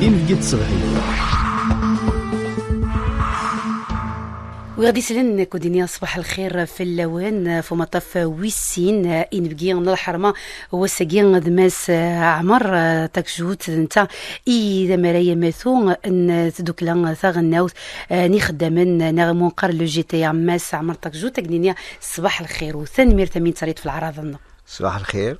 إنفقي تصبحي وغادي سلن كودينيا صباح الخير في اللوان في مطاف ويسين إن بقي الحرمة وساقين دماس عمر تاكجوت نتا إذا مرايا ماثو أن تدوكلا ثاغناوت نخدمن نغمون قار لو جي تي عماس عمر تاكجوت تاكدينيا صباح الخير وثاني مير ثمين تريد في العراض صباح الخير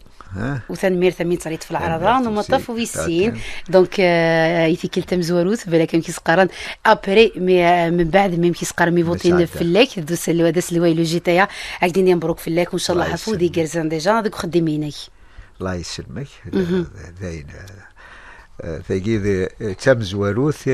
وثان مير ثمين تريد في العراضان ومطاف ويسين دونك يثي كلتا مزواروت بلا كم كيسقارن ابري من بعد ميم كيسقار ميفوتين في اللاك دوس داس الواي لو جي تي عقديني مبروك في اللاك وان شاء الله حفودي كرزان ديجا دوك خدمينك الله يسلمك داين ثقيل تم زواروت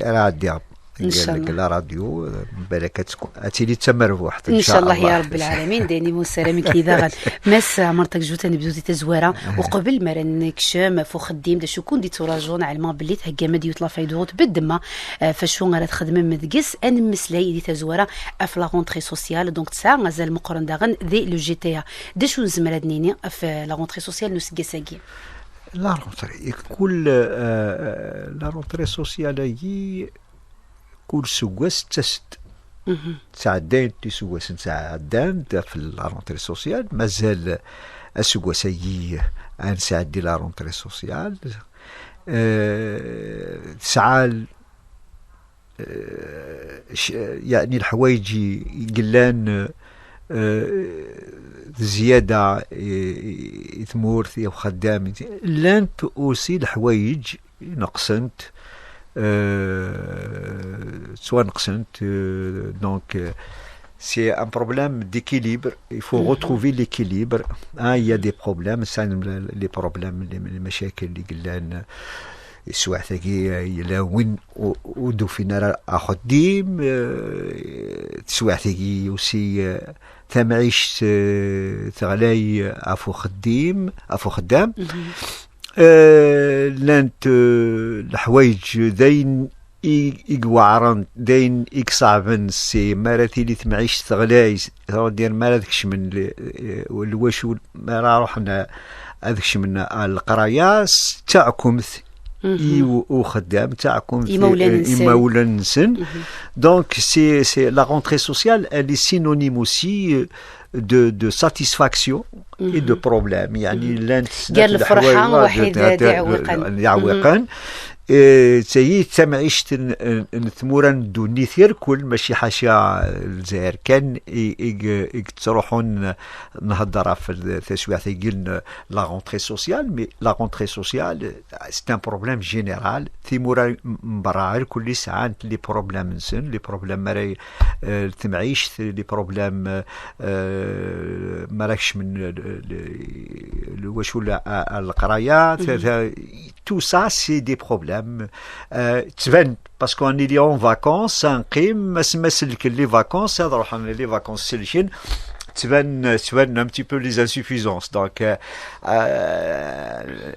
راه ان شاء الله لا راديو بالك اتيلي تمربوح ان شاء الله يا رب العالمين داني مسلمك اذا غد مس عمرتك جوتني بدوزي تزواره وقبل ما رنكشم فو خديم دا شكون دي تراجون علما بلي تهكا مديو طلا فايدوت بالدمه فشو غا تخدم مدقس ان مسلاي دي تزواره في لا رونتري سوسيال دونك تسع مازال مقرن داغن دي لو جي تي دا شو زمرادنيني في لا رونتري سوسيال نسكاساكي لا رونتري كل لا رونتري سوسيال هي كل سواس تست تعدين تي سواس نتعدان في الرونتري سوسيال مازال السواس هي نساعد لا رونتري سوسيال تسعال يعني الحوايج قلان زيادة ثمورثي وخدام لانت اوسي الحوايج نقصنت soit donc c'est un problème d'équilibre, il faut retrouver l'équilibre. Il y a des problèmes, ça les problèmes les مشاكل اللي قلنا سواء ثقي إلى وين ودو فينا أخديم سواء ثقي وسي ثمعيش ثغلاي أفو خدام لانت الحوايج داين إقوعرن داين إكصعبن سي مارثي اللي تمعيش تغلايز دير مارثكش من الوشو ما روحنا هذكش من القراياس تاعكم وخدام تاعكم إمولا نسن دونك سي لا رونتري سوسيال elle est synonyme aussi de satisfaction et de problème يعني لانت قال الفرحة واحد دعوقا تاهي تمعيش نثمورن دوني ثير كل ماشي حاشا الجزائر كان تروحون نهضر في التسويع ثقيل لا رونتري سوسيال مي لا رونتري سوسيال سي ان بروبليم جينيرال ثمورا مبراعر كل ساعات لي بروبليم نسن لي بروبليم مراي تمعيش لي بروبليم مراكش من واش ولا القرايه tout ça c'est des problèmes تبان باسكو اني لي اون فاكونس نقيم ما سلك لي فاكونس هذا روح لي فاكونس سلشين تبان ان بتي بو لي انسوفيزونس دونك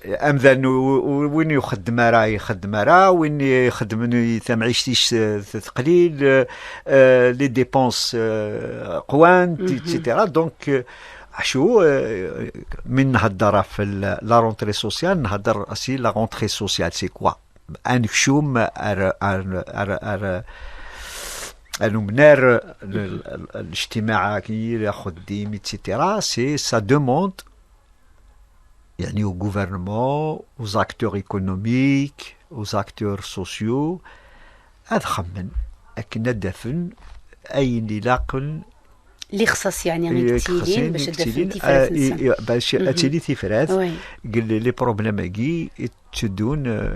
امذن وين يخدم راه وين يخدم ثمعيشتيش تقليل لي ديبونس قوان ايتترا دونك شو من نهضر في لا رونتري سوسيال نهضر اسي لا رونتري سوسيال سي كوا ان شوم المنار الاجتماعي الخديم ايتترا سي سا دوموند يعني au gouvernement aux acteurs économiques aux acteurs sociaux أدخمن أكن دفن أين لاقن اللي خصص يعني تيلين باش تدفن تيفرات باش اتيلي تيفرات قال لي بروبليم كي تدون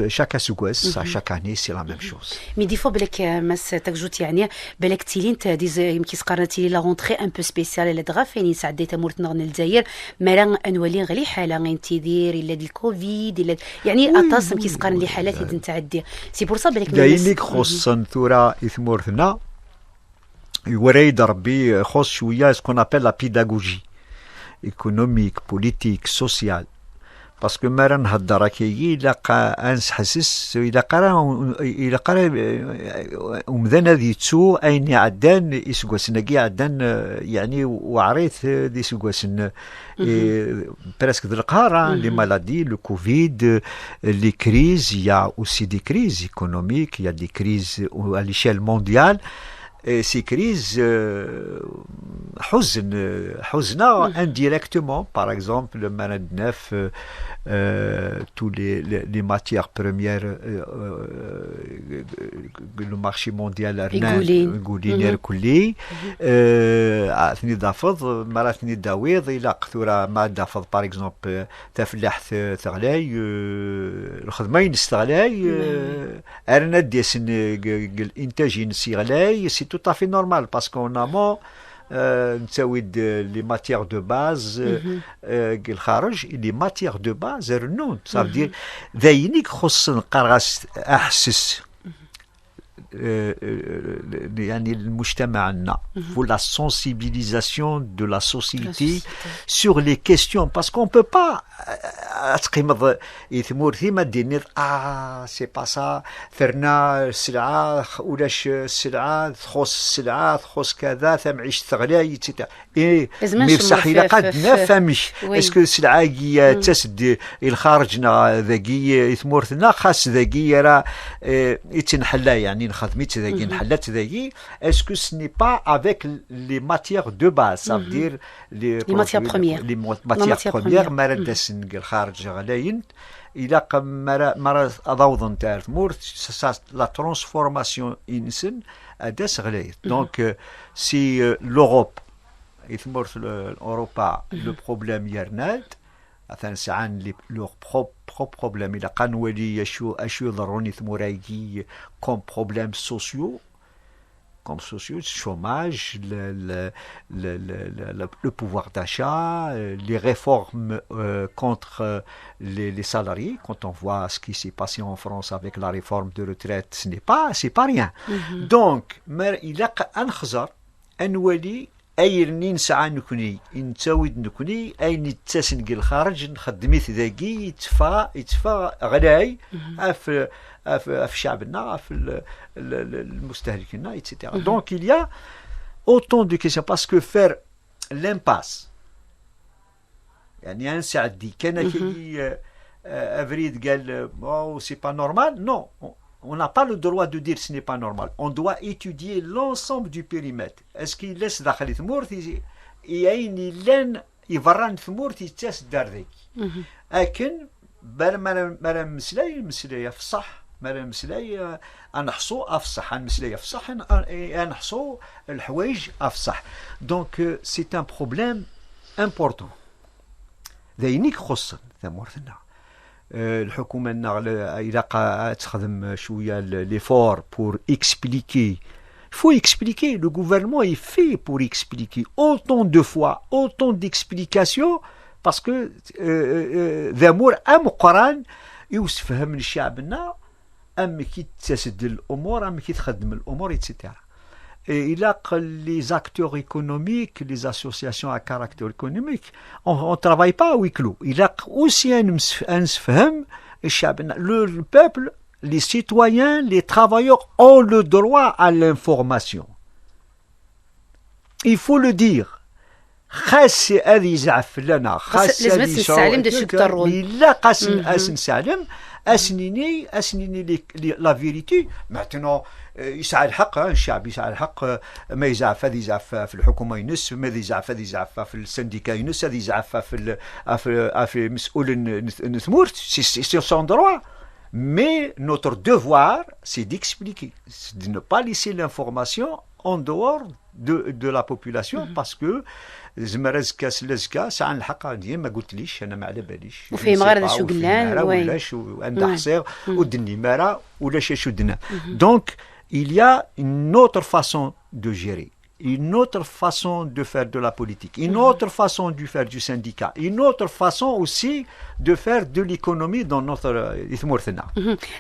شاكا سوغاس شاك اني سي لا ميم شوز مي دي فوا بالك ماس تاكجوت يعني بالك تيلين تديز يمكن سقرنتي لا رونتري ان بو سبيسيال اللي دغافيني سعدي تمورت نغن الجزائر مالا انولي غلي حاله غين تيدير الا ديال الكوفيد الا يعني اطاس يمكن سقرن لي حالات يدن تعدي سي بور سا بالك داينيك خصن ثورا اثمورثنا يوريد ربي خص شويه سكون ابل لا بيداغوجي économique, politique, sociale. باسكو ما راه نهضر كي الا انسحسس الا قرا ومذان هذه تسو اين عدان يسقسنا كي عدان يعني وعريت دي سقسن برسك ذا القهر لي مالادي لو كوفيد لي كريز يا اوسي دي كريز ايكونوميك يا دي كريز à l'échelle mondiale. Et ces crises حزنا indirectement, par exemple le malade neuf, tous les matières premières, le marché mondial يقولين كلي ثني دافض مرات ثني داويض الى قثوره ما دافض باغ اكزومبل تفلاح ثغلاي الخدمه ينستغلاي ارنا ديسن الانتاج ينسيغلاي سي tout à fait normal parce qu'en amont نساويد لي ماتيير دو باز الخارج لي ماتيير دو باز رنون صافي ذاينيك خص نقرغس احسس يعني المجتمعنا pour la sensibilisation de la société sur les questions parce qu'on peut pas تقيمض يثمور ثيما دينير سي با سا ثرنا السلعه ولاش السلعه تخص السلعه تخص كذا ثمعيش ثغلاي تيتا اي مي بصح الا قد نفهمش اسكو السلعه كي تسد الخارجنا ذاكي يثمورتنا خاص ذاكي راه يتنحلا يعني نخدميت ذاكي نحلات ذاكي اسكو سني با افيك لي ماتيير دو باز سا فدير لي ماتيير بروميير لي ماتيير بروميير مالا الخارج غلاين الى مرة اضوضن تاع الثمور لا ترانسفورماسيون انسن اداس غلايت دونك سي لوروب يثمر اوروبا لو بروبليم يرناد مثلا ساعان لي لو بروبليم الى قنولي اشو يضروني ثمورايكي كوم بروبليم سوسيو comme sociaux, le chômage, le pouvoir d'achat, les réformes contre les salariés. Quand on voit ce qui s'est passé en France avec la réforme de retraite, c'est pas rien. Donc, il a un khazar, un wali, أي نسعى نكوني نتاود نكوني أي نتسن الخارج نخدميت ذاكي يتفا غلاي في شعبنا في المستهلكين etc. Donc il y a autant de questions parce que faire l'impasse يعني نسعدي كان كي أفريد قال c'est pas normal non on n'a pas le droit de dire ce n'est pas normal. On doit étudier l'ensemble du périmètre. Est-ce qu'il laisse داخل الثمور يعين لان يفران ثمور تيتاس دار ذيك. لكن ما مسلاي في الصح ما مسلاي نحصو افصح مسلاي في الصح نحصو الحوايج افصح. Donc c'est un problème important. ذاينيك خصن ثمورتنا. الحكومة إذا تخدم شوية l'effort pour expliquer. Il faut expliquer. Le gouvernement est fait pour expliquer autant de fois, autant d'explications parce que ذامور قران يوسفهم لشعبنا كي تسد الأمور كي تخدم الأمور etc. Il a que les acteurs économiques, les associations à caractère économique, on ne travaille pas à huis clos. Il a aussi un le peuple, les citoyens, les travailleurs ont le droit à l'information. Il faut le dire. خاص هذه يزعف لنا خاص لازم تسالم داك الشكر لا قاس نسالم اسنيني لا فيريتي معناتنا يسعى الحق الشعب يسعى الحق ما يزعف هذا يزعف في الحكومه ينس ما يزعف هذا يزعف في السنديكا ينس هذا يزعف في مسؤول نثمور سي سون دروا mais notre devoir c'est d'expliquer de ne pas laisser l'information en dehors de la population parce que زمرزكا سلازكا ساعة الحق ديما ما قلتليش انا ما على باليش وفي مغرد شو قلان ولا شو عند حصير ودني مارا ولا شو دنا. Donc il y a une autre façon de gérer une autre façon de faire de la politique, une autre façon de faire du syndicat, une autre façon aussi de faire de l'économie dans notre إثمورتنا.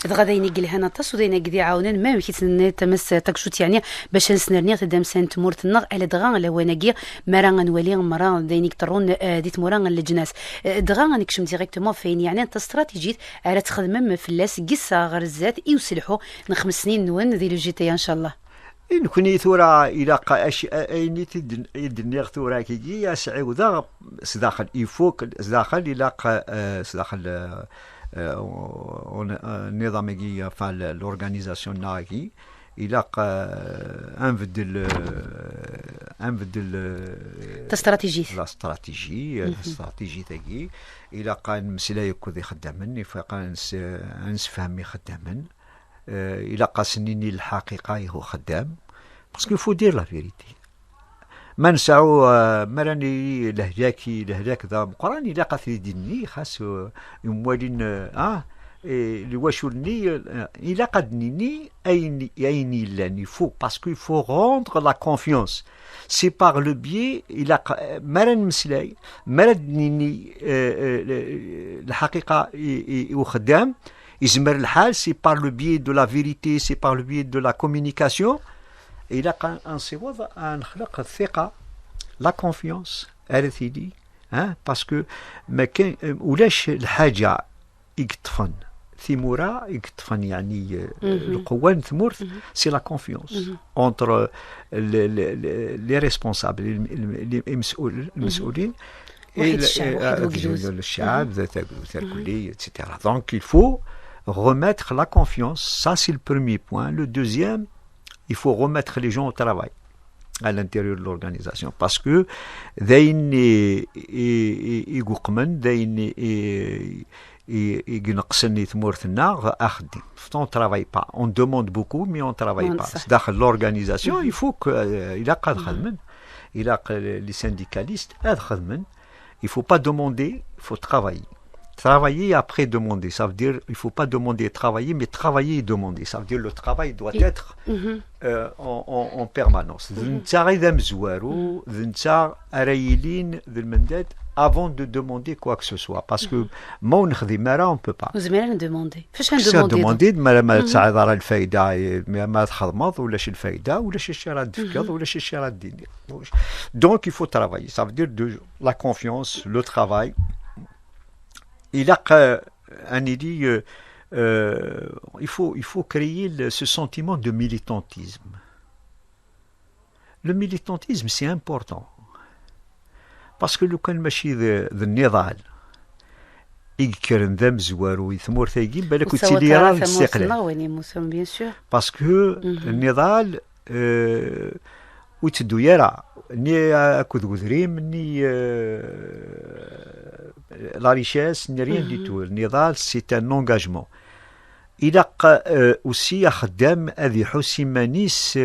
غادا ينقل هنا تصودينا قدي عاونا ما يمكن تمس تكشوت يعني باش نسنرني تدام سنت مورتنا على دغا لواناكي مرا نولي مرا دينيك ترون ديت مورا الجناس دغا نكشم ديريكتومون فين يعني انت استراتيجيه على تخدم في اللاس قصه غرزات يوسلحوا 5 سنين نون ذي لو جي تي ان شاء الله. إن كوني ثورة إلى قاش أيني تدنيغ ثورة كيجي يسعي وذا سداخل يفوق سداخل إلى سداخل النظام كي فال الأورغانيزاسيون ناكي إلى انفدل لا استراتيجي تاكي إلى قان مسلا يكون يخدمن فقان نسفهم يخدمن إلى قاسنيني الحقيقة هو خدام باسكو فو دير لا فيريتي ما نسعو مراني لهجاك ذا مقراني إلا قاثي ديني خاص يموالين لواشولني إلا قدنيني أيني لاني فو باسكو يفو روندر لا كونفيونس سي باغ لو بيي إلا مران مسلاي مرادنيني الحقيقة وخدام يزمر الحال سي بار لو بيي دو لا فيريتي سي بار لو بيي دو لا كومونيكاسيون إلا نصيبو نخلق الثقة لا كونفيونس أرثيدي باسكو ما كان ولاش الحاجة يقطفن ثمورة يقطفن يعني القوة ثمورث سي لا كونفيونس اونتر لي ريسبونسابل المسؤولين الشعب ذات الكلية etc. Donc il faut remettre la confiance, ça c'est le premier point. Le deuxième, il faut remettre les gens au travail à l'intérieur de l'organisation parce que on ne travaille pas, on demande beaucoup mais on ne travaille pas. Dans l'organisation, il faut qu'il y a les syndicalistes, il ne faut pas demander, il faut travailler. Travailler et après demander, ça veut dire il ne faut pas demander et travailler, mais travailler et demander. Ça veut dire le travail doit être en permanence. Avant de demander quoi que ce soit. Parce que on ne peut pas. Vous avez demandé. demander ما تساعد على الفايدة ما تخدمض ولا شي الفايدة ولا شي راه تفكر ولا شي راه ديني. Donc il faut travailler. Ça veut dire la confiance, le travail. Il dit il faut créer ce sentiment de militantisme. Le militantisme c'est important. Parce que لو كان ماشي ذا النضال يكرن ذا مزوار ويثمور ثاقي بالك وتسيلي راه الاستقلال باسكو النضال وتدو يرى ني اكود غذريم ني لا ريشيس ني ريان دي تو النضال سي ان انغاجمون الى اوسي خدام هذه حسي مانيس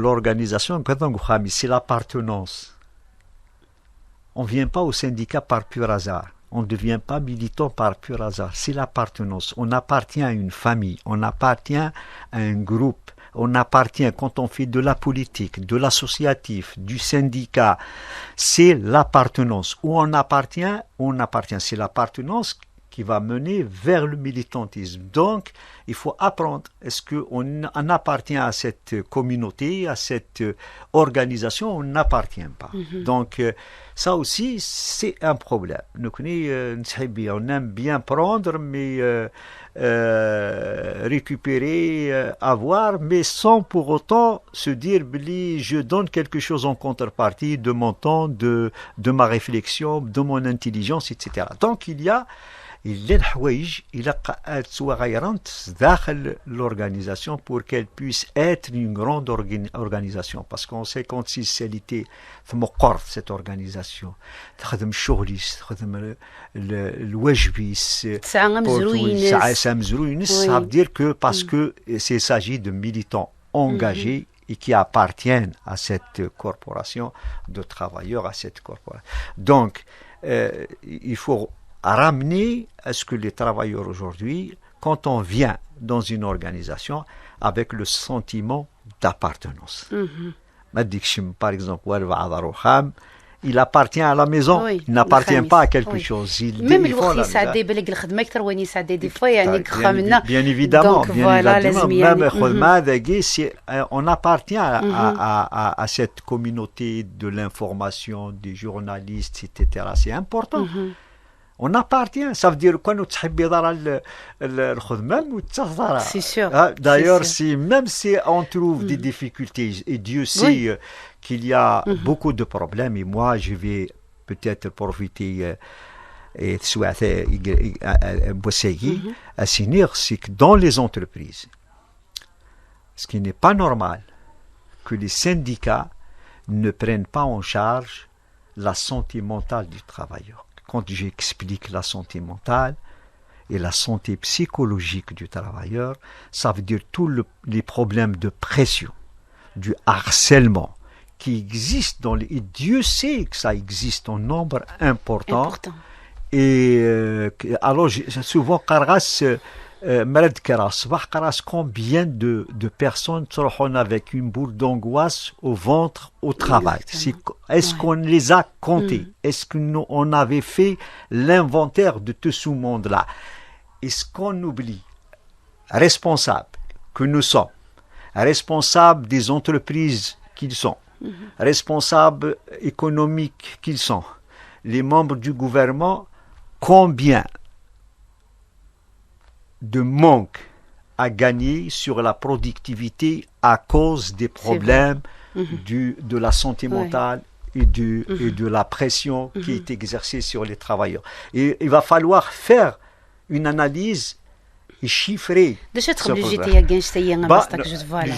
l'organisation, c'est l'appartenance. On ne vient pas au syndicat par pur hasard. On ne devient pas militant par pur hasard. C'est l'appartenance. On appartient à une famille. On appartient à un groupe. On appartient, quand on fait de la politique, de l'associatif, du syndicat, c'est l'appartenance. Où on appartient. C'est l'appartenance qui va mener vers le militantisme. Donc, il faut apprendre. Est-ce qu'on appartient à cette communauté, à cette organisation? On n'appartient pas. Donc, ça aussi, c'est un problème. On aime bien prendre, mais récupérer, avoir, mais sans pour autant se dire, je donne quelque chose en contrepartie de mon temps, de ma réflexion, de mon intelligence, etc. Donc, il y a الحوايج إلى تغيرت داخل l'organisation pour qu'elle puisse être une grande organisation parce qu'on sait quand c'est l'été تمقر cette organisation تخدم شغليس تخدم الواجبيس تسعى مزروينس ça veut dire que parce que c'est s'agit de militants engagés et qui appartiennent à cette corporation de travailleurs, à cette corporation. Donc il faut à ramener à ce que les travailleurs aujourd'hui quand on vient dans une organisation avec le sentiment d'appartenance. Par exemple, il appartient à la maison, oui, il n'appartient pas à quelque oui. chose. Même الوقت يساعد بالك الخدمة أكثر وين يساعد دي فوا يعني خمنا. Bien évidemment, Donc, bien voilà, évidemment. لازم Même يعني. خدمة ذاكي on appartient à cette communauté de l'information, des journalistes, etc. C'est important. On appartient, ça veut dire quoi nous تحبي دار الخدمة وتختارها. C'est sûr. D'ailleurs, c'est sûr. même si on trouve des difficultés, et Dieu sait qu'il y a beaucoup de problèmes, et moi je vais peut-être profiter et souhaiter à s'unir, c'est que dans les entreprises, ce qui n'est pas normal, que les syndicats ne prennent pas en charge la santé mentale du travailleur. Quand j'explique la santé mentale et la santé psychologique du travailleur, ça veut dire tous les problèmes de pression, du harcèlement qui existent dans les... Et Dieu sait que ça existe en nombre important. Et alors, souvent, combien de personnes sont avec une boule d'angoisse au ventre au travail? Est-ce qu'on les a comptés? Est-ce qu'on avait fait l'inventaire de tout ce monde-là? Est-ce qu'on oublie, responsables que nous sommes, responsables des entreprises qu'ils sont, responsables économiques qu'ils sont, les membres du gouvernement, combien de manque à gagner sur la productivité à cause des problèmes de la santé mentale et de la pression qui est exercée sur les travailleurs. Et il va falloir faire une analyse et chiffrer. Le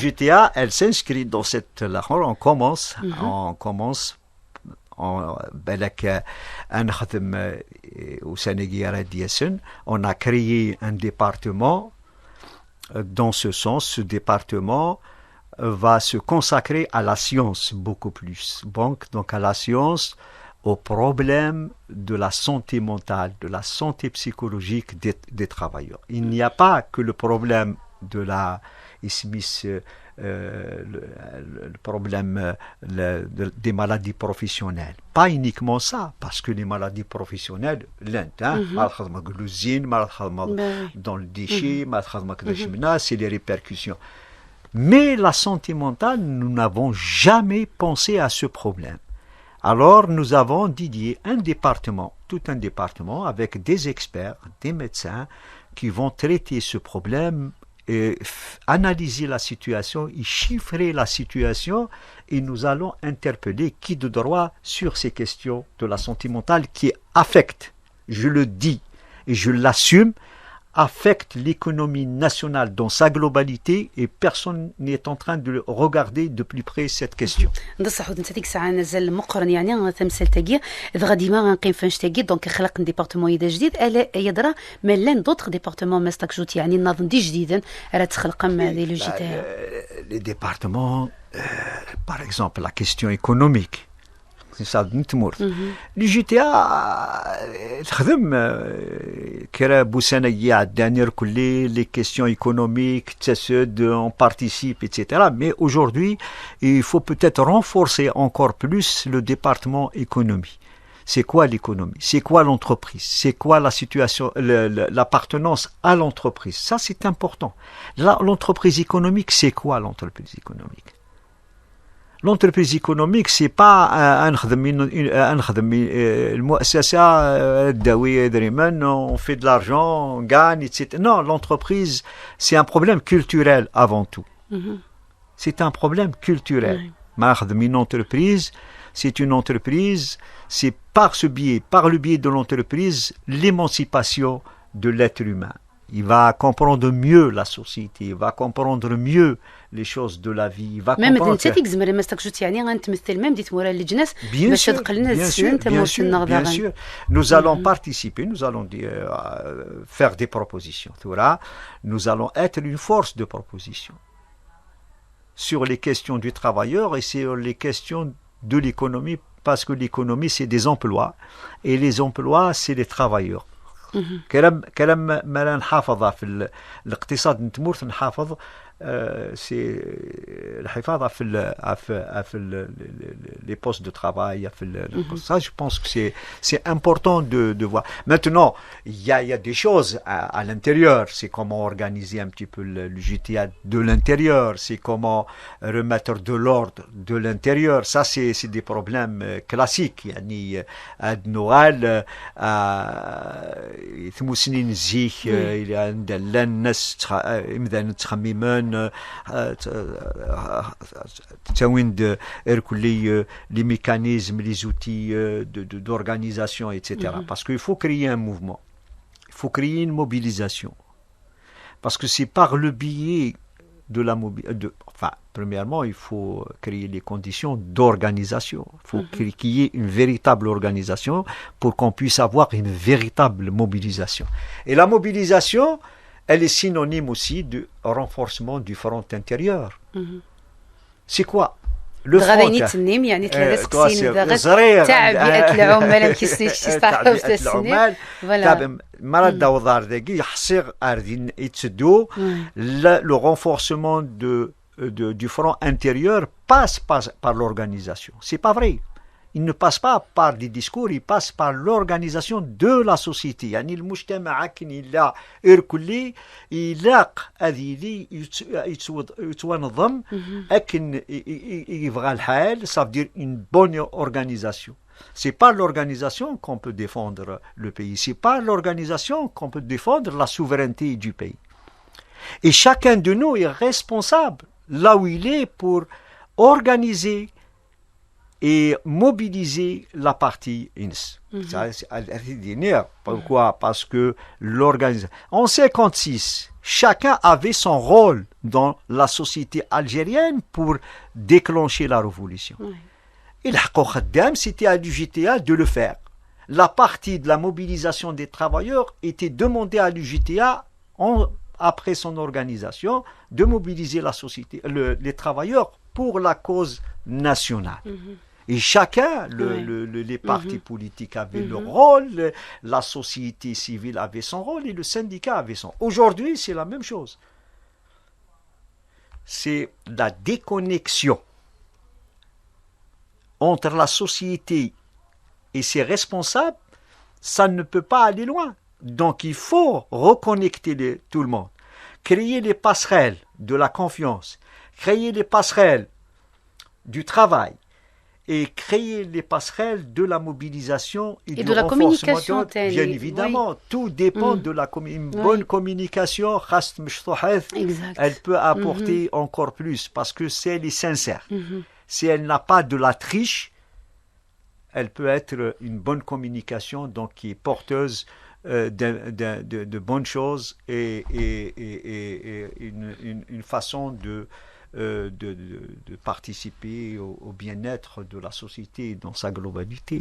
GTA, elle s'inscrit dans cette... On commence on a créé un département. Dans ce sens, ce département va se consacrer à la science beaucoup plus. Donc à la science, aux problèmes de la santé mentale, de la santé psychologique des travailleurs. Il n'y a pas que le problème de la le problème des maladies professionnelles. Pas uniquement ça, parce que les maladies professionnelles, l'usine, dans le déchet, c'est les répercussions. Mais la santé mentale, nous n'avons jamais pensé à ce problème. Alors, nous avons dédié tout un département avec des experts, des médecins qui vont traiter ce problème et analyser la situation et chiffrer la situation, et nous allons interpeller qui de droit sur ces questions de la santé mentale qui affectent, je le dis et je l'assume, affecte l'économie nationale dans sa globalité, et personne n'est en train de regarder de plus près cette question. نصح ودنتك ساعة نزل مقرن يعني تمثل تاجي إذا غادي ما غنقيم فاش تاجي دونك خلق ديبارتمون يدا جديد ألا يدرى ملان دوطخ ديبارتمون ما استكجوت يعني نظن دي جديدا راه تخلق هذه لو جيتها. Les départements, par exemple la question économique. C'est ça, le GTA, les questions économiques, on participe, etc. Mais aujourd'hui, il faut peut-être renforcer encore plus le département économie. C'est quoi l'économie? C'est quoi l'entreprise? C'est quoi la situation, l'appartenance à l'entreprise? Ça, c'est important. L'entreprise économique, c'est quoi l'entreprise économique? L'entreprise économique, c'est pas on fait de l'argent, on gagne, etc. Non, l'entreprise, c'est un problème culturel avant tout. C'est un problème culturel. Une entreprise, c'est une entreprise, c'est par le biais de l'entreprise, l'émancipation de l'être humain. Il va comprendre mieux la société, il va comprendre mieux les choses de la vie, il va comprendre... Bien sûr, nous allons participer, nous allons faire des propositions. Nous allons être une force de proposition sur les questions du travailleur et sur les questions de l'économie, parce que l'économie, c'est des emplois, et les emplois, c'est les travailleurs. كلام ما نحافظ في الاقتصاد نتمورث نحافظ سي الحفاظ في les postes de travail ça je pense que c'est important de voir. Maintenant il y a des choses à l'intérieur, c'est comment organiser un petit peu le GTA de l'intérieur, c'est comment remettre de l'ordre de l'intérieur. Ça c'est des problèmes classiques. يعني عند نوال 8 سنين زيك الى عند الناس مثلا تخممون تاوين les mécanismes, les outils d'organisation, etc. Parce qu'il faut créer un mouvement, il faut créer une mobilisation. Parce que c'est par le biais de la mobilisation, premièrement, il faut créer les conditions d'organisation. Il faut qu'il y ait une véritable organisation pour qu'on puisse avoir une véritable mobilisation. Et la mobilisation, elle est synonyme aussi de renforcement du front intérieur. C'est quoi le front يعني ثلاث قسين تعبئة العمال كيستحقوا في السنين voilà مرض داودار داكي يحصر اردين يتسدو le renforcement du front intérieur passe par l'organisation. C'est pas vrai. Il ne passe pas par des discours, il passe par l'organisation de la société. يعني المجتمع كن إلا إركلي يلاق هذه يتنظم أكن يبغى الحال. Ça veut dire une bonne organisation. C'est par l'organisation qu'on peut défendre le pays. C'est par l'organisation qu'on peut défendre la souveraineté du pays. Et chacun de nous est responsable là où il est pour organiser et mobiliser la partie INS. Pourquoi? Parce que l'organisation... En 1956, chacun avait son rôle dans la société algérienne pour déclencher la révolution. Et c'était à l'UJTA de le faire. La partie de la mobilisation des travailleurs était demandée à l'UJTA après son organisation de mobiliser la société, les travailleurs pour la cause nationale. Et chacun, les partis politiques avaient leur rôle, la société civile avait son rôle et le syndicat avait son. Aujourd'hui, c'est la même chose. C'est la déconnexion entre la société et ses responsables, ça ne peut pas aller loin. Donc il faut reconnecter tout le monde, créer les passerelles de la confiance, créer les passerelles du travail, et créer les passerelles de la mobilisation et de la communication. Bien évidemment, tout dépend de la bonne communication. Elle peut apporter encore plus parce que si elle est sincère. Si elle n'a pas de la triche, elle peut être une bonne communication, donc qui est porteuse de bonnes choses et une façon de participer au bien-être de la société dans sa globalité.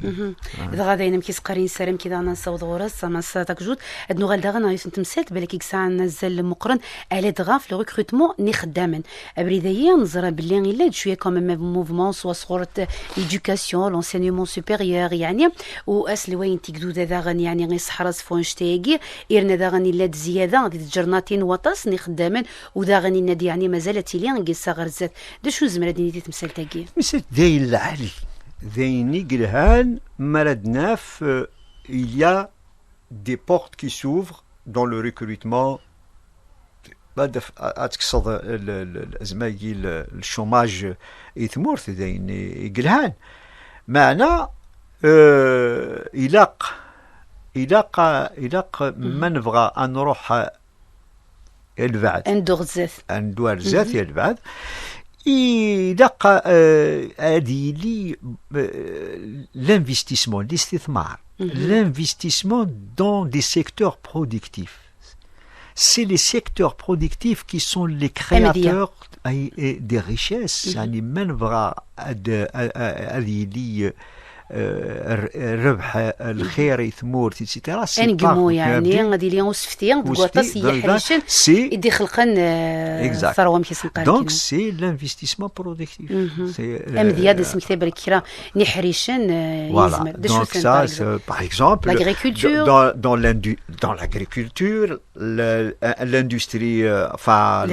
إذا غادي نمكي سقرين سلام كذا نصوض غرس ما ساتك جود أدنو غالدا غنا يسنتمسات بالك يكسع نزل مقرن على دغا في لو ريكروتمون ني خدامن أبريدايا نزرا باللي إلا شوية كوم موفمون سوا صورة إيدوكاسيون لونسينيومون سوبيريور يعني وأسل وين تيكدو ذا غني يعني غي سحرس فونشتاغي إيرنا ذا غني لاد زيادة غادي تجرناتين وطاس ني خدامن وذا غني نادي يعني مازالت لي صغرزات دشو زمرا دينيتي تمثال تاكي مثل داين العالي دايني قلهان مردناف il y a des portes qui s'ouvrent dans le recrutement بعد اتقصد الازماجي الشوماج يثمورث داين قلهان معنا إلاق ما نبغى أن نروح البعد عنده غزات البعد يلقى هذه لي l'investissement, الاستثمار l'investissement dans des secteurs productifs. C'est les secteurs productifs qui sont les créateurs des richesses. يعني ما نبغى هذه لي الربح الخير يثمور ايتترا انقمو يعني غادي لي وصفتي دكواطاس هي حريشن يدي خلقن الثروه مكيس نقال دونك سي لانفستيسمون برودكتيف امدياد سمكتي بركرا ني حريشن يزمر دونك سا باغ اكزومبل l'agriculture dans l'agriculture l'industrie enfin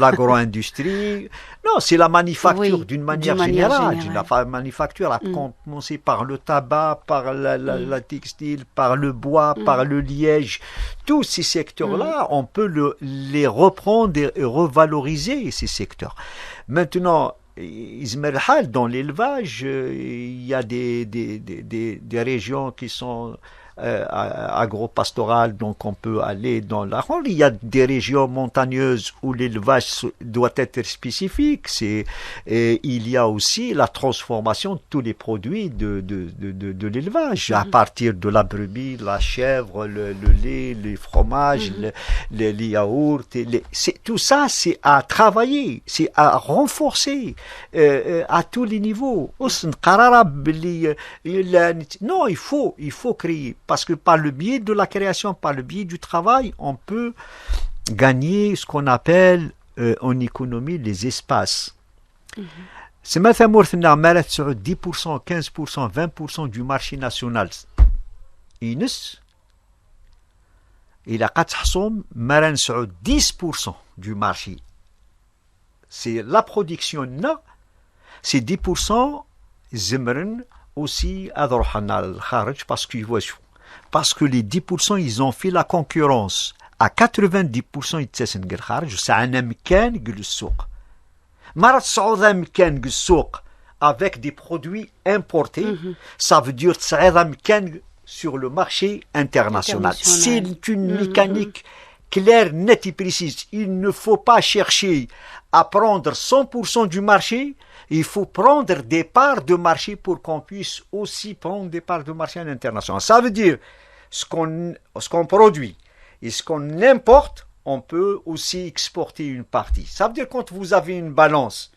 l'agro-industrie non c'est la manufacture d'une manière générale la manufacture a commencé par le tabac par la textile par le bois par le liège tous ces secteurs-là on peut les reprendre et revaloriser ces secteurs maintenant dans l'élevage il y a des régions qui sont agro-pastorales, donc on peut aller dans la ronde. Il y a des régions montagneuses où l'élevage doit être spécifique. Il y a aussi la transformation de tous les produits de l'élevage, à partir de la brebis, la chèvre, le lait, les fromages, les yaourts. Tout ça, c'est à travailler, c'est à renforcer à tous les niveaux. Non, il faut créer. Parce que par le biais de la création, par le biais du travail, on peut gagner ce qu'on appelle en économie les espaces. C'est maintenant 10%, 15%, 20% du marché national. Il a 10% du marché. C'est la production, c'est 10% زمرن aussi أضرحنا الخارج parce que les 10% ils ont fait la concurrence à 90% يتساسن الخارج وسعنا مكان قل السوق مرات صعودا مكان قل السوق avec des produits importés ça veut dire صعودا مكان sur le marché international. C'est une mécanique claire, nette et précise. Il ne faut pas chercher à prendre 100% du marché. Il faut prendre des parts de marché pour qu'on puisse aussi prendre des parts de marché à l'international. Ça veut dire ce qu'on produit et ce qu'on importe, on peut aussi exporter une partie. Ça veut dire quand vous avez une balance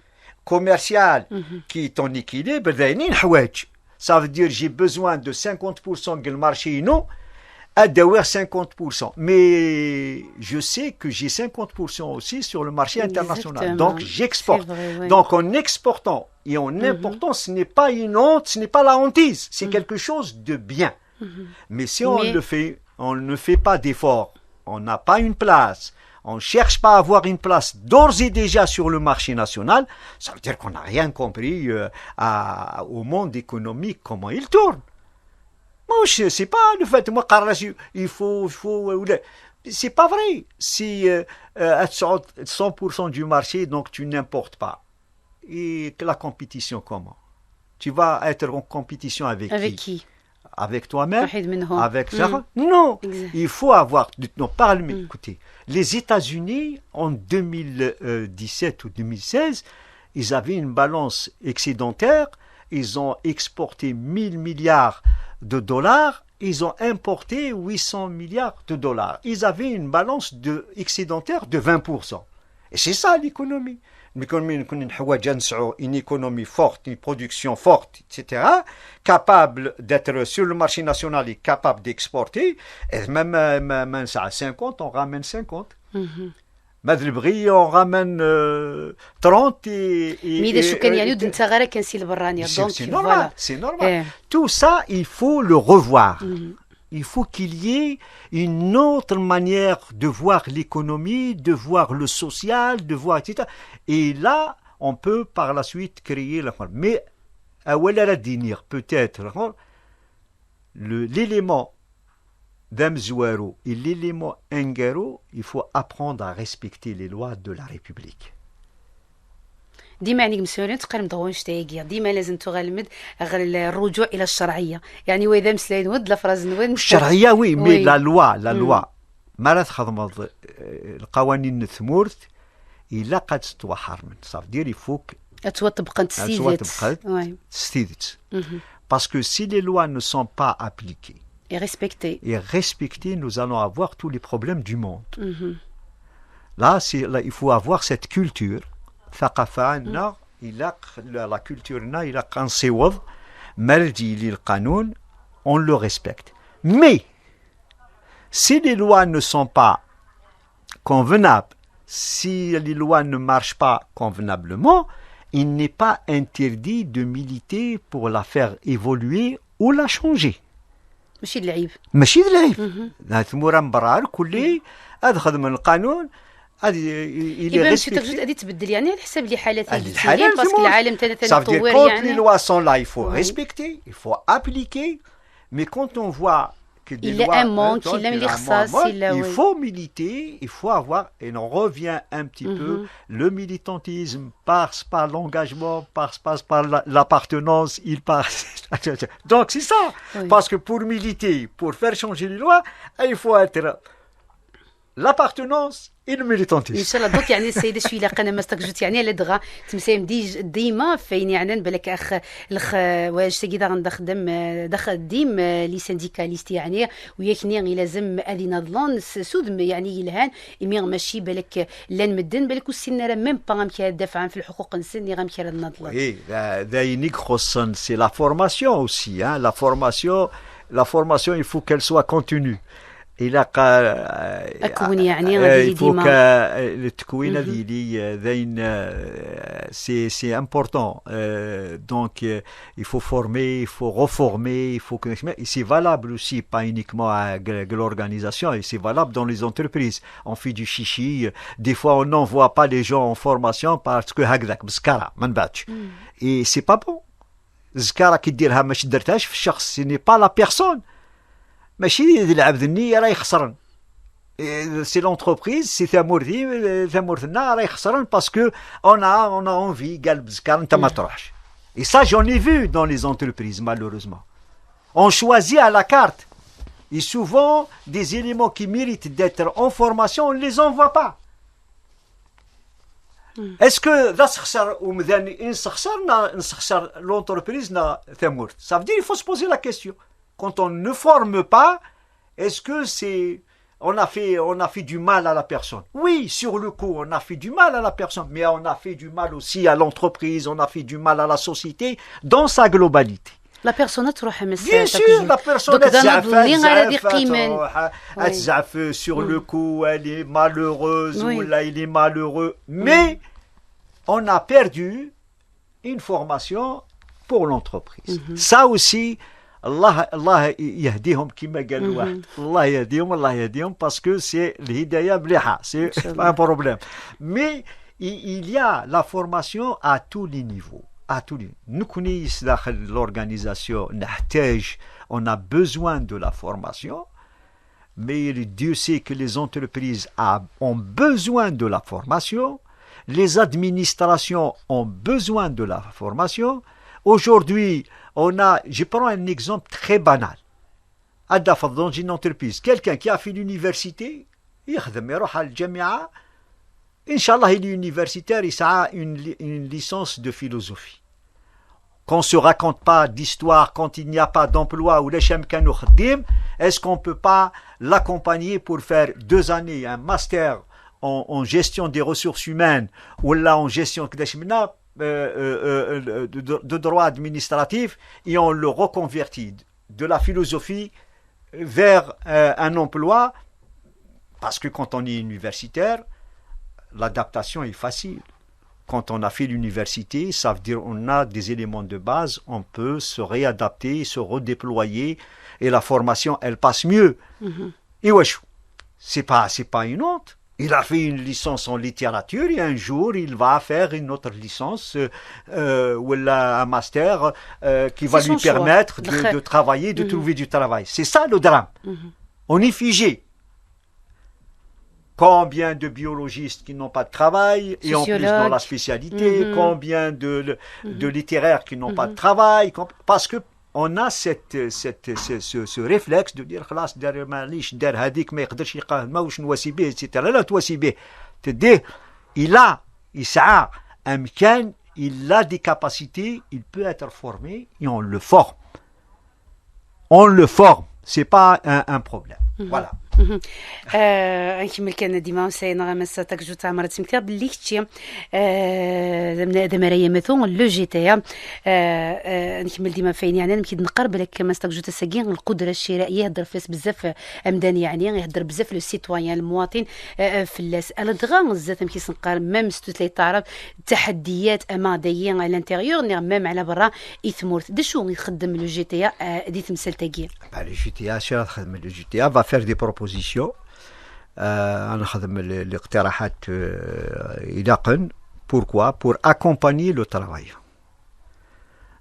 commerciale qui est en équilibre, ça veut dire j'ai besoin de 50% du marché, non, à d'avoir 50%. Mais je sais que j'ai 50% aussi sur le marché international. Exactement. Donc j'exporte. Vrai, oui. Donc en exportant et en important, ce n'est pas une honte, ce n'est pas la hantise, c'est quelque chose de bien. Mais si on le fait, on ne fait pas d'effort, on n'a pas une place, on ne cherche pas à avoir une place d'ores et déjà sur le marché national, ça veut dire qu'on n'a rien compris au monde économique, comment il tourne. Moi, c'est pas le fait, moi, il faut, c'est pas vrai. Si 100% du marché, donc tu n'importes pas. Et la compétition, comment? Tu vas être en compétition avec qui? Avec toi-même? Avec ça? Non, il faut avoir... Non, parle-moi, écoutez. Les États-Unis, en 2017 ou 2016, ils avaient une balance excédentaire. Ils ont exporté 1000 milliards de dollars. Ils ont importé 800 milliards de dollars. Ils avaient une balance excédentaire de 20%. Et c'est ça l'économie. Une économie forte, une production forte, etc., capable d'être sur le marché national et capable d'exporter, et même à 50, on ramène 50. مدري on ramène 30 c'est normal. Tout ça, il faut le revoir. Il faut qu'il y ait une autre manière de voir l'économie, de voir le social, de voir, etc. Et là, on peut par la suite créer la forme. Mais, peut-être, l'élément d'Amzouaro et l'élément Engaro, il faut apprendre à respecter les lois de la République. ديما يعني مسؤولين تقرم ضوانش تايقيا ديما لازم تغلمد الرجوع الى الشرعيه يعني واذا مسلاين ود لفراز نود الشرعيه وي مي لا لوا ما لا تخدم القوانين الثمورت الا قد توحر من صافي دير يفوك تطبق تستيدت parce que si les lois ne sont pas appliquées et respectées nous allons avoir tous les problèmes du monde. Là il faut avoir cette culture ثقافة عندنا إلا لا كولتورنا إلا كنصيوض Maldi li القانون, on le respecte. Mais, si les lois ne sont pas convenables, si les lois ne marchent pas convenablement, il n'est pas interdit de militer pour la faire évoluer ou la changer. ماشي العيب. ماشي العيب. ثمورا مبرر كلي هذا خدم القانون هذه il est respecté. غادي تبدل يعني على حسب اللي حالات الجنسيه باسكو العالم تطور يعني. Les lois sont là, il faut respecter, il faut appliquer, mais quand on voit que des lois, il faut militer, il faut avoir, et on revient un petit peu, le militantisme passe par l'engagement, passe par l'appartenance, il passe. Donc c'est ça, parce que pour militer, pour faire changer les lois, il faut être l'appartenance et le militantisme. ان شاء الله دوك يعني السيده شويه لا قنا ما استكجوت يعني على دغا تمسايم ديما فين يعني بالك اخ واش سيدا غنخدم دخل ديم لي سانديكاليست يعني وياكني لازم ادي نضلون سود يعني يلهان مي ماشي بالك لا نمدن بالك والسن راه ميم با غامكي دافع عن في الحقوق الانسانيه غامكي نضلون. Oui, داينيك خصن c'est la formation aussi hein, la formation il faut qu'elle soit continue. إلا قال أكون يعني غادي ديما التكوين هذه ذين c'est important donc il faut former, il faut reformer, il faut que et c'est valable aussi pas uniquement à l'organisation et c'est valable dans les entreprises. On fait du chichi, des fois on n'envoie pas les gens en formation parce que هكذاك بسكارة ما نبعدش et c'est pas bon. الزكارة كي ديرها ماشي درتهاش في الشخص, ce n'est pas la personne. ماشي العبد النية راه يخسرن. سي لونتربريز سي ثمورتنا راه يخسرن باسكو on a envie قال بزكار انت ما تروحش. Et ça j'en ai vu dans les entreprises malheureusement. On choisit à la carte. Et souvent des éléments qui méritent d'être en formation on ne les envoie pas. Est-ce que ذا سخسر ومذاني نسخسر l'entreprise ثمورت. Ça veut dire il faut se poser la question. Quand on ne forme pas, est-ce que on a fait du mal à la personne? Oui, sur le coup, on a fait du mal à la personne, mais on a fait du mal aussi à l'entreprise, on a fait du mal à la société dans sa globalité. La personne تروح Bien sûr, la personne تزعف sur le coup, elle est malheureuse ou là il est malheureux, mais on a perdu une formation pour l'entreprise. Ça aussi, الله يهديهم كما قال واحد الله يهديهم parce que c'est الهداية مليحة c'est pas un problème mais il y a la formation à tous les niveaux نكوني داخل l'organisation نحتاج on a besoin de la formation mais Dieu sait que les entreprises ont besoin de la formation, les administrations ont besoin de la formation. Aujourd'hui, je prends un exemple très banal. Dans une entreprise, quelqu'un qui a fait l'université, il يروح على الجامعة, Inch'Allah, il est universitaire, il a une licence de philosophie. Qu'on ne se raconte pas d'histoire quand il n'y a pas d'emploi ou est-ce qu'on ne peut pas l'accompagner pour faire 2 années, un master en gestion des ressources humaines ou là en gestion de droit administratif et on le reconvertit de la philosophie vers un emploi parce que quand on est universitaire, l'adaptation est facile. Quand on a fait l'université, ça veut dire qu'on a des éléments de base, on peut se réadapter, se redéployer et la formation, elle passe mieux. Et wesh, c'est pas une honte. Il a fait une licence en littérature et un jour, il va faire une autre licence ou un master qui va lui permettre de travailler, de trouver du travail. C'est ça le drame. On est figé. Combien de biologistes qui n'ont pas de travail et en plus dans la spécialité, combien de littéraires qui n'ont pas de travail, parce que on a ce réflexe de dire خلاص دار ماليش دار هذيك ما يقدرش يلقى ما واش نواسي به etc. لا تواسي به تديه il a يسعى امكان il a des capacités, il peut être formé et on le forme, c'est pas un problème. Voilà. نكمل كان ديما ساينا غمس تاكجو تاع مرات سمكتير باللي كتشي دمريا مثون لو جي تي نكمل ديما فين يعني نمكن نقرب لك ما تاكجو تساكين القدره الشرائيه يهضر فيس بزاف مدني يعني يهضر بزاف لو سيتويان المواطن في الاسئله دغا بزاف يمكن نقار ميم ستوت لي تعرف التحديات اماديه على الانتيريور ميم على برا يثمرت دشو يخدم لو جي تي دي تمثل تاكي لو جي تي شنو تخدم لو جي تي فا فير دي بروبوزيسيون أنا نخدم الاقتراحات إلى pourquoi pour accompagner le travail.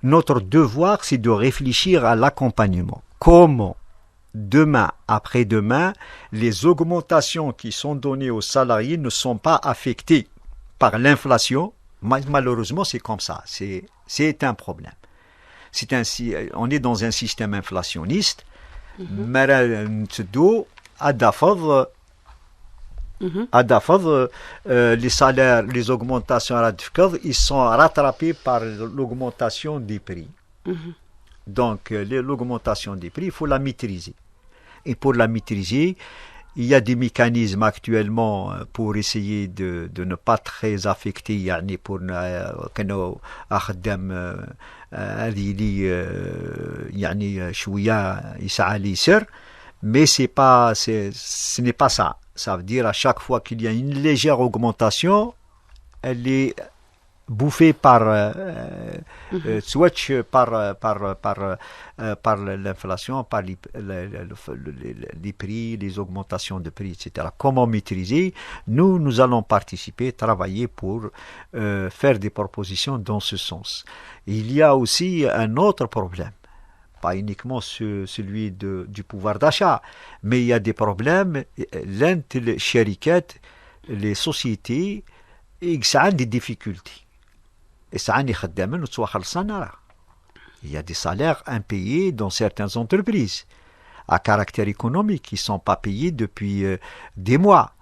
Notre devoir, c'est de réfléchir à l'accompagnement. Comment, demain, après-demain, les augmentations qui sont données aux salariés ne sont pas affectées par l'inflation. Malheureusement, c'est comme ça. C'est un problème. On est dans un système inflationniste. Les salaires, les augmentations ils sont rattrapés par l'augmentation des prix. Donc, l'augmentation des prix, il faut la maîtriser. Et pour la maîtriser, il y a des mécanismes actuellement pour essayer de ne pas très affecter, يعني pour كانوا أخدم هذه اللي يعني شوية يسعى لي يسر, mais ce n'est pas ça. Ça veut dire à chaque fois qu'il y a une légère augmentation, elle est bouffée par switch par l'inflation, par les prix, les augmentations de prix, etc. Comment maîtriser? Nous allons participer, travailler pour faire des propositions dans ce sens. Il y a aussi un autre problème. Pas uniquement celui du pouvoir d'achat, mais il y a des problèmes. Les sociétés, ils ont des difficultés. Et ça, il y a des salaires impayés dans certaines entreprises à caractère économique qui ne sont pas payés depuis des mois.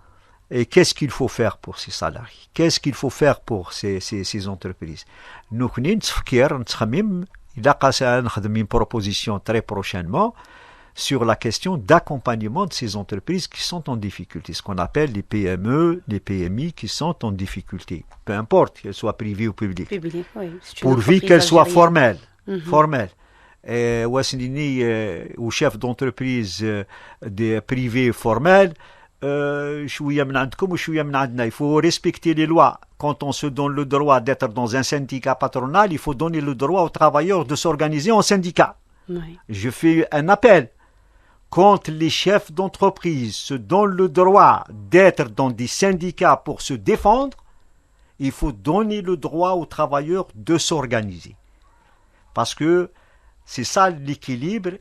Et qu'est-ce qu'il faut faire pour ces salariés? Qu'est-ce qu'il faut faire pour ces entreprises? Nous, il a une proposition très prochainement sur la question d'accompagnement de ces entreprises qui sont en difficulté, ce qu'on appelle les PME, les PMI qui sont en difficulté, peu importe qu'elles soient privées ou publiques, oui, pourvu qu'elles soient formelles. Et au chef d'entreprise des privés formels, il faut respecter les lois. Quand on se donne le droit d'être dans un syndicat patronal, il faut donner le droit aux travailleurs de s'organiser en syndicat. Oui. Je fais un appel. Quand les chefs d'entreprise se donnent le droit d'être dans des syndicats pour se défendre, il faut donner le droit aux travailleurs de s'organiser. Parce que c'est ça l'équilibre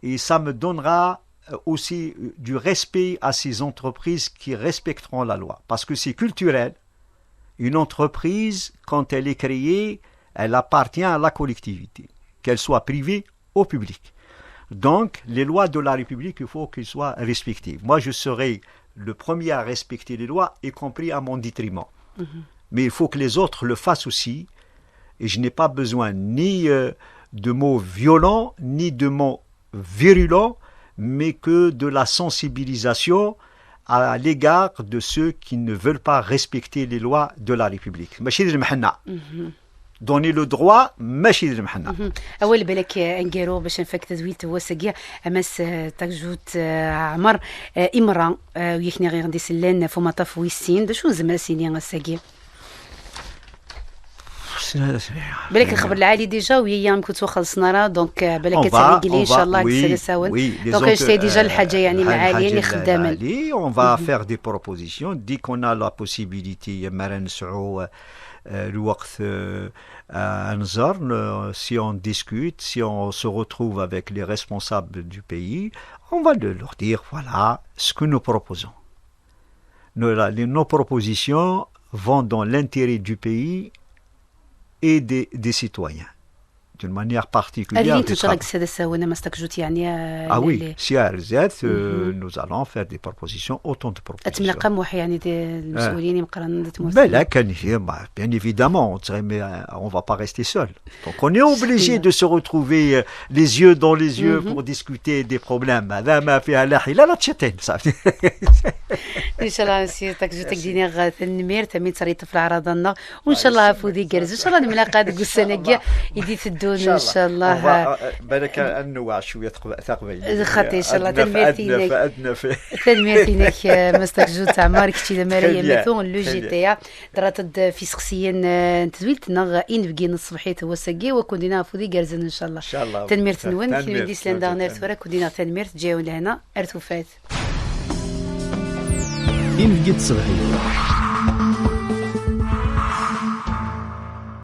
et ça me donnera aussi du respect à ces entreprises qui respecteront la loi. Parce que c'est culturel. Une entreprise, quand elle est créée, elle appartient à la collectivité, qu'elle soit privée ou publique. Donc, les lois de la République, il faut qu'elles soient respectées. Moi, je serai le premier à respecter les lois, y compris à mon détriment. Mais il faut que les autres le fassent aussi. Et je n'ai pas besoin ni de mots violents, ni de mots virulents, mais que de la sensibilisation à l'égard de ceux qui ne veulent pas respecter les lois de la République. Donner le droit, ماشي المحنة. أول بالك نجارو باش نفك تزويل توسقيا أمس تجوت عمر إمرأة ويخني غير غندي سلان في مطاف ويسين ده شو زمان سيني غساقيا. بالك الخبر العالي ديجا وهي يمكن خلصنا راه دونك بالك تعيقلي ان شاء الله تسلساون دونك شتي ديجا الحاجه يعني العاليه اللي خدامه on va faire des propositions dès qu'on a la possibilité ما نسعوا الوقت نزار si on discute si on se retrouve avec les responsables du pays on va leur dire voilà ce que nous proposons nos propositions vont dans l'intérêt du pays et des citoyens. d'une manière particulière. اللي انت شغلك سادة سوينا ما استكجوت يعني Ah oui, si à RZ, nous allons faire des propositions, autant de propositions. اتملقى موح يعني المسؤولين مقرن Mais là, bien évidemment, mais on va pas rester seul. Donc on est obligé de se retrouver les yeux dans les yeux pour discuter des problèmes. هذا ما فيها لا حيلة لا تشتين صافي. ان شاء الله سي تكجوتك ديني غاث النمير تمي تريت في العرضنا وان شاء الله فودي جرز ان شاء الله نملاقا ديك السنه يدي تدون ان شاء الله بالك انواع شويه ثقبين خاطي ان شاء الله تنميرتينك فادنا مستكجوت عمار كتي ماريا مثون لو جي تي درات في سقسيين تزويلتنا ان بقي الصبحيت هو ساقي وكون دينا فودي جرزن ان شاء الله تنمير تنون كي نديس لاندانير ثورا كون تنمير تجاو لهنا ارتوفات إن بقيت صبحي